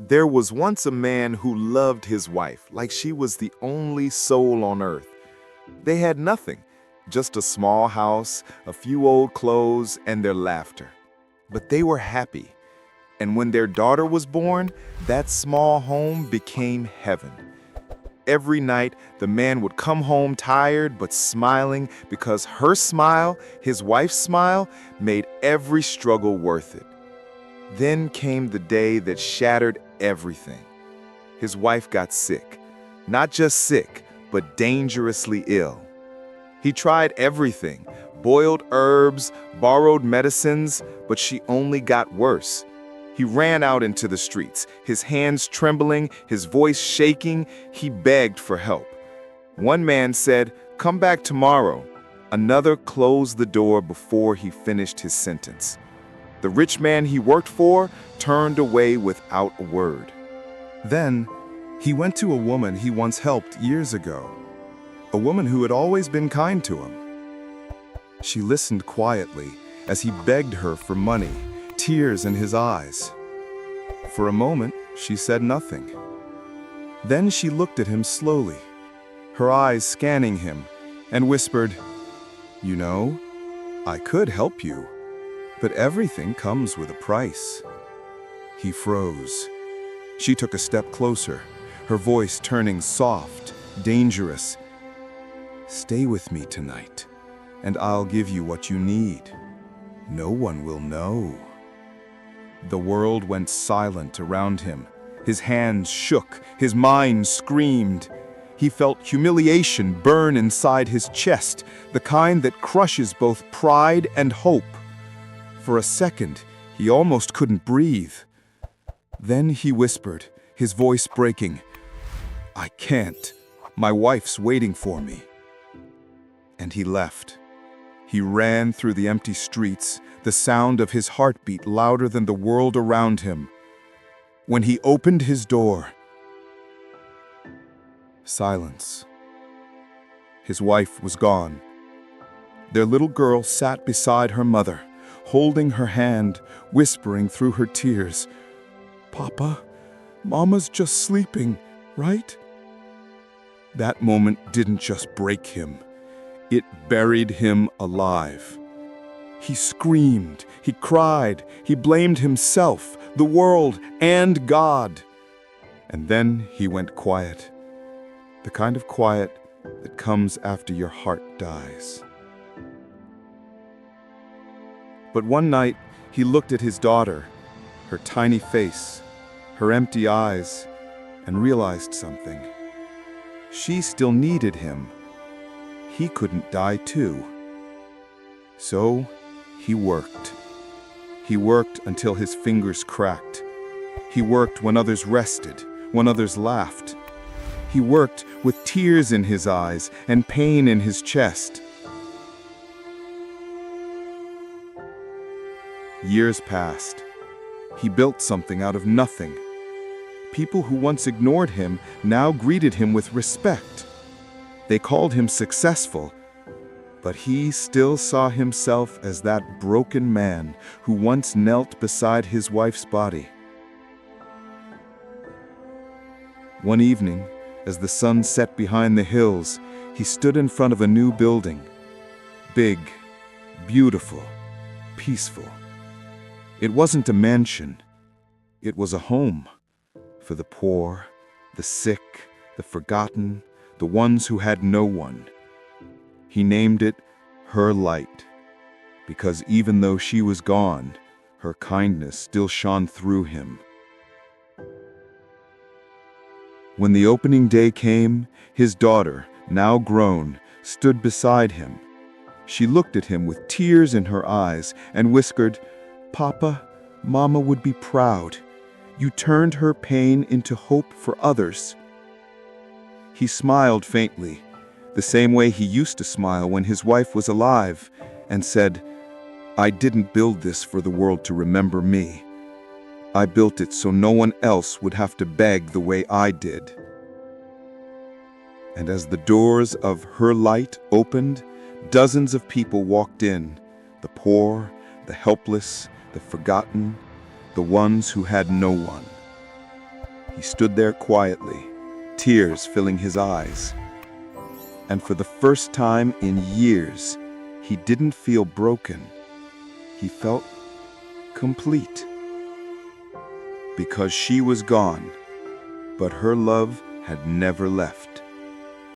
There was once a man who loved his wife like she was the only soul on earth. They had nothing, just a small house, a few old clothes, and their laughter. But they were happy. And when their daughter was born, that small home became heaven. Every night, the man would come home tired but smiling because her smile, his wife's smile, made every struggle worth it. Then came the day that shattered everything. His wife got sick. Not just sick, but dangerously ill. He tried everything, boiled herbs, borrowed medicines, but she only got worse. He ran out into the streets, his hands trembling, his voice shaking. He begged for help. One man said, "Come back tomorrow." Another closed the door before he finished his sentence. The rich man he worked for turned away without a word. Then, he went to a woman he once helped years ago, a woman who had always been kind to him. She listened quietly as he begged her for money, tears in his eyes. For a moment, she said nothing. Then she looked at him slowly, her eyes scanning him, and whispered, "You know, I could help you, but everything comes with a price." He froze. She took a step closer, her voice turning soft, dangerous. "Stay with me tonight, and I'll give you what you need. No one will know." The world went silent around him. His hands shook, his mind screamed. He felt humiliation burn inside his chest, the kind that crushes both pride and hope. For a second, he almost couldn't breathe. Then he whispered, his voice breaking, "I can't. My wife's waiting for me." And he left. He ran through the empty streets, the sound of his heartbeat louder than the world around him. When he opened his door, silence. His wife was gone. Their little girl sat beside her mother, holding her hand, whispering through her tears, "Papa, Mama's just sleeping, right?" That moment didn't just break him. It buried him alive. He screamed, he cried, he blamed himself, the world, and God. And then he went quiet. The kind of quiet that comes after your heart dies. But one night, he looked at his daughter, her tiny face, her empty eyes, and realized something. She still needed him. He couldn't die too. So he worked. He worked until his fingers cracked. He worked when others rested, when others laughed. He worked with tears in his eyes and pain in his chest. Years passed. He built something out of nothing. People who once ignored him now greeted him with respect. They called him successful, but he still saw himself as that broken man who once knelt beside his wife's body. One evening, as the sun set behind the hills, he stood in front of a new building. Big, beautiful, peaceful. It wasn't a mansion. It was a home for the poor, the sick, the forgotten, the ones who had no one. He named it Her Light, because even though she was gone, her kindness still shone through him. When the opening day came, his daughter, now grown, stood beside him. She looked at him with tears in her eyes and whispered, "Papa, Mama would be proud. You turned her pain into hope for others." He smiled faintly, the same way he used to smile when his wife was alive, and said, "I didn't build this for the world to remember me. I built it so no one else would have to beg the way I did." And as the doors of Her Light opened, dozens of people walked in, the poor, the helpless, the forgotten, the ones who had no one. He stood there quietly, tears filling his eyes. And for the first time in years, he didn't feel broken. He felt complete. Because she was gone, but her love had never left.